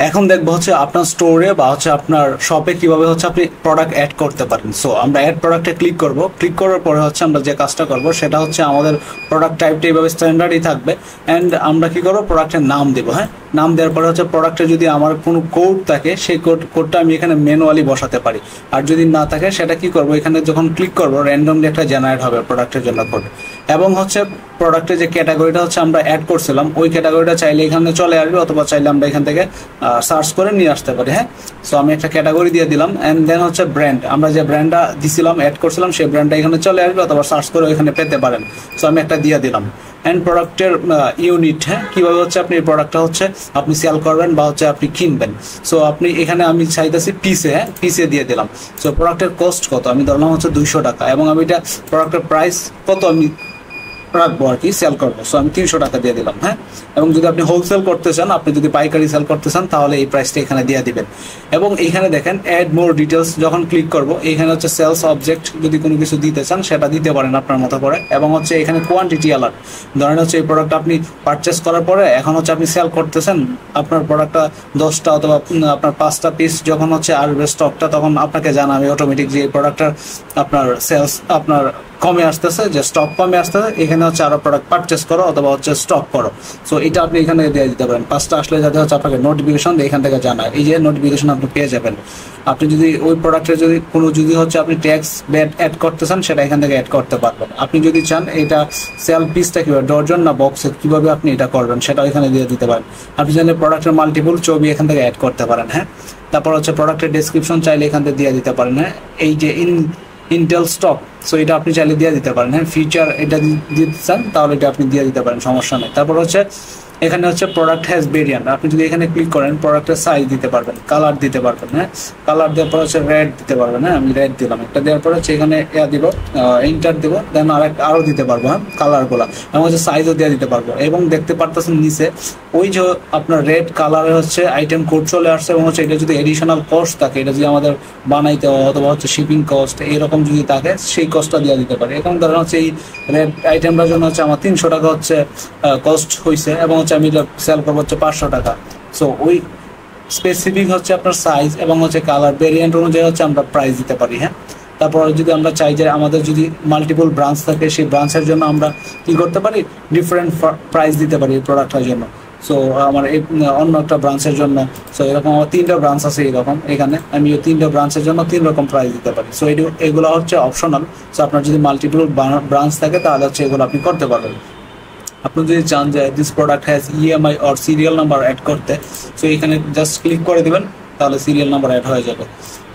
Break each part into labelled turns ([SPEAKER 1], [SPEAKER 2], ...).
[SPEAKER 1] এখন দেখবো হচ্ছে আপনার স্টোরে বা হচ্ছে আপনার শপে কিভাবে হচ্ছে আপনি প্রোডাক্ট অ্যাড করতে পারেন। সো আমরা অ্যাড প্রোডাক্টে ক্লিক করব। ক্লিক করার পরে হচ্ছে আমরা যে কাজটা করব সেটা হচ্ছে আমাদের প্রোডাক্ট টাইপটা এইভাবে স্ট্যান্ডার্ডই থাকবে। অ্যান্ড আমরা কি করবো, প্রোডাক্টের নাম দেবো। হ্যাঁ, নাম দেওয়ার পরে হচ্ছে প্রোডাক্টে যদি আমার কোনো কোড থাকে সেই কোডটা আমি এখানে ম্যানুয়ালি বসাতে পারি। আর যদি না থাকে সেটা কি করবো, এখানে যখন ক্লিক করবো র্যান্ডমলি একটা জেনারেট হবে প্রোডাক্টের জন্য কোড। এবং হচ্ছে প্রোডাক্টের যে ক্যাটাগরিটা হচ্ছে আমরা অ্যাড করছিলাম ওই ক্যাটাগরিটা চাইলে এখানে চলে আসবে, অথবা চাইলে আমরা এখান থেকে সার্চ করে নিয়ে আসতে পারি। হ্যাঁ, সো আমি একটা ক্যাটাগরি দিয়ে দিলাম। অ্যান্ড দেন হচ্ছে ব্র্যান্ড, আমরা যে ব্র্যান্ডটা দিছিলাম অ্যাড করছিলাম সেই ব্র্যান্ডটা এখানে চলে আসবে, অথবা সার্চ করে এখানে পেতে পারেন। সো আমি একটা দিয়ে দিলাম। অ্যান্ড প্রোডাক্টের ইউনিট, হ্যাঁ, কীভাবে হচ্ছে আপনি এই প্রোডাক্টটা হচ্ছে আপনি সেল করবেন বা হচ্ছে আপনি কিনবেন। সো আপনি এখানে আমি চাইতেছি পিসে, হ্যাঁ, পিসে দিয়ে দিলাম। সো প্রোডাক্টের কস্ট কত আমি ধরলাম হচ্ছে 200 টাকা, এবং আমি এটা প্রোডাক্টের প্রাইস কত আমি রাখবো আর কি, সেল করবো। সো আমি 300 টাকা দিয়ে দিলাম। হ্যাঁ, এবং যদি আপনি হোলসেল করতে চান, আপনি যদি পাইকারি সেল করতে চান, তাহলে এই প্রাইসটা এখানে দিয়ে দিবেন। এবং এইখানে দেখেন অ্যাড মোর ডিটেলস, যখন ক্লিক করবো এখানে হচ্ছে সেলস অবজেক্ট, যদি কোনো কিছু দিতে চান সেটা দিতে পারেন আপনার মতো করে। এবং হচ্ছে এখানে কোয়ান্টিটি অ্যালার্ট, ধরেন হচ্ছে এই প্রোডাক্ট আপনি পারচেস করার পরে এখন হচ্ছে আপনি সেল করতেছেন, আপনার প্রোডাক্টটা 10টা অথবা আপনার 5টা পিস যখন হচ্ছে আসবে স্টকটা, তখন আপনাকে জানাবে অটোমেটিক যে এই প্রোডাক্টটার আপনার সেলস আপনার কমে আসতেছে, যে স্টক কমে আসতেছে, এখানে হচ্ছে আরো প্রোডাক্ট পারচেস করো অথবা হচ্ছে স্টক করো। সো এটা আপনি এখানে দিয়ে দিতে পারেন। 5টা আসলে যাতে হচ্ছে আপনাকে নোটিফিকেশন দিয়ে এখান থেকে জানায়, এই যে নোটিফিকেশন আপনি পেয়ে যাবেন। আপনি যদি ওই প্রোডাক্টের যদি হচ্ছে আপনি ট্যাক্স ব্যাট অ্যাড করতে চান সেটা এখান থেকে অ্যাড করতে পারবেন। আপনি যদি চান এটা সেল পিসটা কিভাবে ডর্জন না বক্সে কিভাবে আপনি এটা করবেন সেটা এখানে দিয়ে দিতে পারেন। আপনি চাইলে প্রোডাক্টের মাল্টিপল ছবি এখান থেকে অ্যাড করতে পারেন। হ্যাঁ, তারপর হচ্ছে প্রোডাক্টের ডেসক্রিপশন চাইলে এখান থেকে দিয়ে দিতে পারেন। হ্যাঁ, এই যে ইন্টেল স্টক, সো এটা আপনি চাইলে দিয়ে দিতে পারেন। হ্যাঁ, ফিচার এটা দিতে চান তাহলে এটা আপনি দিয়ে দিতে পারেন, সমস্যা নেই। তারপর হচ্ছে এখানে হচ্ছে প্রোডাক্ট হ্যাজ ভেরিয়েন্ট, আপনি যদি এখানে ক্লিক করেন প্রোডাক্টের সাইজ দিতে পারবেন, কালার দিতে পারবেন। হ্যাঁ, কালার দেওয়ার পর হচ্ছে রেড দিতে পারবেন। হ্যাঁ, আমি রেড দিলাম একটা, দেওয়ার পর হচ্ছে এখানে দিব ইন্টার দিব, দেন আরও দিতে পারবো। হ্যাঁ, কালারগুলো এবং হচ্ছে সাইজও দিয়ে দিতে পারবো। এবং দেখতে পারতেছেন নিচে ওই যে আপনার রেড কালারে হচ্ছে আইটেম কোড চলে আসছে, এবং হচ্ছে এটা যদি এডিশনাল কস্ট থাকে, এটা যদি আমাদের বানাইতে হয় অথবা হচ্ছে শিপিং কস্ট এরকম যদি থাকে সেই কস্টটা দিয়ে দিতে পারে। এখন ধরেন হচ্ছে এই রেড আইটেমটার জন্য হচ্ছে আমার 300 টাকা হচ্ছে কস্ট হয়েছে, এবং হচ্ছে আমি সেল করবো হচ্ছে 500 টাকা। সো ওই স্পেসিফিক হচ্ছে আপনার সাইজ এবং হচ্ছে কালার ভেরিয়েন্ট অনুযায়ী হচ্ছে আমরা প্রাইস দিতে পারি। হ্যাঁ, তারপর যদি আমরা চাই যে আমাদের যদি মাল্টিপল ব্রাঞ্চ থাকে সেই ব্রাঞ্চের জন্য আমরা কি করতে পারি, ডিফারেন্ট প্রাইস দিতে পারি এই প্রোডাক্টটার জন্য। সো আমার এই অন্য একটা ব্রাঞ্চের জন্য, সো এরকম আমার 3টা ব্রাঞ্চ আছে এরকম, এখানে আমি 3টা ব্রাঞ্চের জন্য 3 রকম প্রাইস দিতে পারি। সো এগুলো হচ্ছে অপশনাল। সো আপনার যদি মাল্টিপল ব্রাঞ্চ থাকে তাহলে হচ্ছে এগুলো আপনি করতে পারবেন। আপনি যদি চান যে this product has EMI or serial number add করতে, সো এখানে জাস্ট ক্লিক করে দিবেন, তাহলে সিরিয়াল নাম্বার অ্যাড হয়ে যাবে।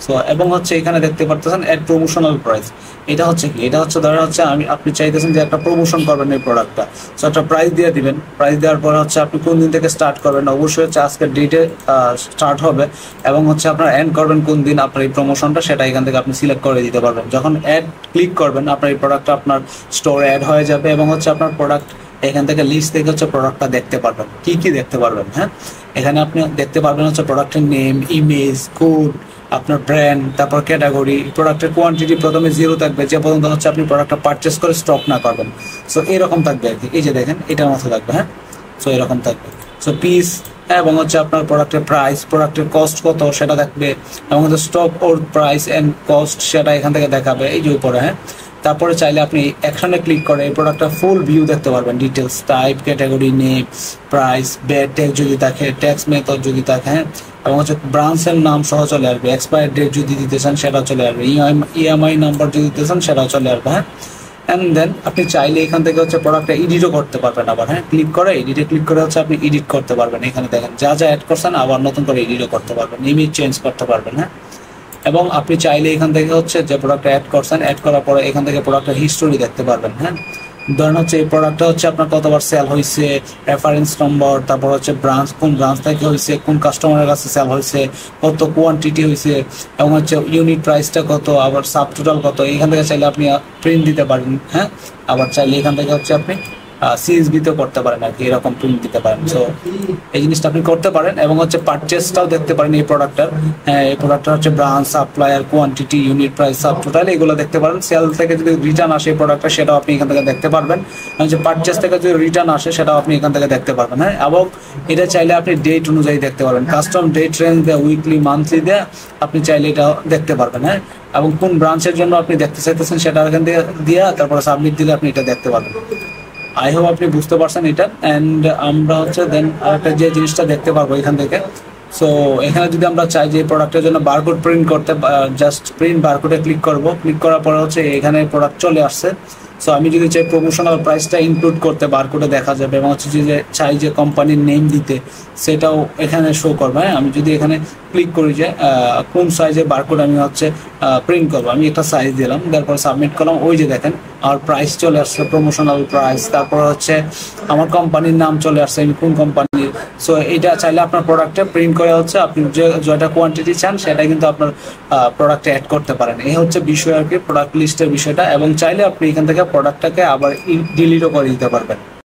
[SPEAKER 1] সো এবং হচ্ছে এখানে দেখতে পারতেছেন অ্যাড প্রমোশনাল প্রাইস, এটা হচ্ছে কি, এটা হচ্ছে ধরেন হচ্ছে আপনি চাইতেছেন যে একটা প্রমোশন করবেন এই প্রোডাক্টটা। সো একটা প্রাইস দিয়ে দিবেন, প্রাইস দেওয়ার পরে হচ্ছে আপনি কোন দিন থেকে স্টার্ট করবেন, অবশ্যই হচ্ছে আজকের ডেটে স্টার্ট হবে, এবং হচ্ছে আপনার এন্ড করবেন কোন দিন আপনার এই প্রমোশনটা, সেটা এখান থেকে আপনি সিলেক্ট করে দিতে পারবেন। যখন অ্যাড ক্লিক করবেন আপনার এই প্রোডাক্টটা আপনার স্টোরে অ্যাড হয়ে যাবে, এবং হচ্ছে আপনার প্রোডাক্ট এখান থেকে লিস্ট থেকে হচ্ছে প্রোডাক্টটা দেখতে পারবেন, কি কি দেখতে পারবেন। হ্যাঁ, এখানে আপনি দেখতে পারবেন হচ্ছে প্রোডাক্টের নেম, ইমেজ, কোড, আপনার ব্র্যান্ড, তারপর ক্যাটাগরি, প্রোডাক্টের কোয়ান্টিটি প্রথমে 0 থাকবে যে পর্যন্ত হচ্ছে আপনি প্রোডাক্টটা পারচেস করে স্টক না করবেন। সো এরকম থাকবে আর কি, এই যে দেখেন এটার মতো থাকবে। হ্যাঁ, সো এরকম থাকবে। সো পিস এবং হচ্ছে আপনার প্রোডাক্টের প্রাইস, প্রোডাক্টের কস্ট কত সেটা দেখবে, এবং হচ্ছে stock or price and cost সেটা এখান থেকে দেখাবে এই যে উপরে। হ্যাঁ, তারপরে চাইলে আপনি অ্যাকশনে ক্লিক করে এই প্রোডাক্টটা ফুল ভিউ দেখতে পারবেন, details, type, category, name, price, bad tax যদি থাকে, ট্যাক্স মেথড যদি থাকে। হ্যাঁ, এবং হচ্ছে ব্রাঞ্চের নাম সহ চলে আসবে, এক্সপায়ার ডেট যদি দিতে চান সেটাও চলে আসবে, ইএমআই নাম্বার যদি দিতে চান সেটাও চলে আসবে। হ্যাঁ, অ্যান্ড দেন আপনি চাইলে এখান থেকে হচ্ছে প্রোডাক্টটা এডিটও করতে পারবেন আবার। হ্যাঁ, ক্লিক করে এডিটে ক্লিক করে হচ্ছে আপনি এডিট করতে পারবেন, এখানে দেখেন যা যা অ্যাড করছেন আবার নতুন করে এডিটও করতে পারবেন, ইমেজ চেঞ্জ করতে পারবেন। হ্যাঁ, এবং আপনি চাইলে এখান থেকে হচ্ছে যে প্রোডাক্টটা অ্যাড করছেন, অ্যাড করার পরে এখান থেকে প্রোডাক্টের হিস্টোরি দেখতে পারবেন। হ্যাঁ, ধরেন হচ্ছে এই প্রোডাক্টটা হচ্ছে আপনার কতবার সেল হয়েছে, রেফারেন্স নম্বর, তারপর হচ্ছে ব্রাঞ্চ, কোন ব্রাঞ্চ থেকে হয়েছে, কোন কাস্টমারের কাছে সেল হয়েছে, কত কোয়ান্টিটি হয়েছে, এবং হচ্ছে ইউনিট প্রাইসটা কত, আবার সাব টোটাল কত, এখান থেকে চাইলে আপনি প্রিন্ট দিতে পারেন। হ্যাঁ, আবার চাইলে এখান থেকে হচ্ছে আপনি সিএসবিতে করতে পারেন আর কি, এরকম প্রিন্ট দিতে পারেন। সো এই জিনিসটা আপনি করতে পারেন এবং হচ্ছে পারচেসটাও দেখতে পারেন এই প্রোডাক্টটার। এই প্রোডাক্টটা হচ্ছে branch, supplier, quantity, unit price, sub total, এগুলো দেখতে পারেন। সেল থেকে যদি রিটার্ন আসে এই প্রোডাক্টটা, সেটাও আপনি এখান থেকে দেখতে পারবেন। যে পারচেস থেকে যদি রিটার্ন আসে সেটাও আপনি এখান থেকে দেখতে পারবেন। হ্যাঁ, এবং এটা চাইলে আপনি ডেট অনুযায়ী দেখতে পারবেন, কাস্টম ডেট রেঞ্জ দেয়, উইকলি, মান্থলি দেয়, আপনি চাইলে এটা দেখতে পারবেন। হ্যাঁ, এবং কোন ব্রাঞ্চের জন্য আপনি দেখতে চাইতেছেন সেটা এখান থেকে দিয়ে তারপরে সাবমিট দিলে আপনি এটা দেখতে পারবেন। আই হোপ আপনি বুঝতে পারছেন এটা। অ্যান্ড আমরা হচ্ছে দেন আরেকটা যে জিনিসটা দেখতে পারবো এখান থেকে, সো এখানে যদি আমরা চাই যে প্রোডাক্টের জন্য বারকোড প্রিন্ট করতে, জাস্ট প্রিন্ট বারকোডে ক্লিক করব। ক্লিক করার পরে হচ্ছে এখানে প্রোডাক্ট চলে আসছে। সো আমি যদি চাই প্রমোশনাল প্রাইসটা ইনক্লুড করতে, বারকোডে দেখা যাবে, এবং হচ্ছে যে চাই যে কোম্পানির নেম দিতে, সেটাও এখানে শো করবে। হ্যাঁ, আমি যদি এখানে ক্লিক করি যে কোন সাইজের বারকোড আমি হচ্ছে প্রিন্ট করবো, আমি একটা সাইজ দিলাম, তারপর সাবমিট করলাম। ওই যে দেখেন আমার প্রাইস চলে আসছে, প্রমোশনাল প্রাইস, তারপর হচ্ছে আমার কোম্পানির নাম চলে আসছে, আমি কোন কোম্পানির। সো এটা চাইলে আপনার প্রোডাক্টে প্রিন্ট করে হচ্ছে আপনি যেটা কোয়ান্টিটি চান সেটা কিন্তু আপনার প্রোডাক্টে অ্যাড করতে পারেন। এই হচ্ছে বিষয় আর কি, প্রোডাক্ট লিস্টের বিষয়টা। এবং চাইলে আপনি এখান থেকে প্রোডাক্টটাকে আবার ডিলিটও করে দিতে পারবেন।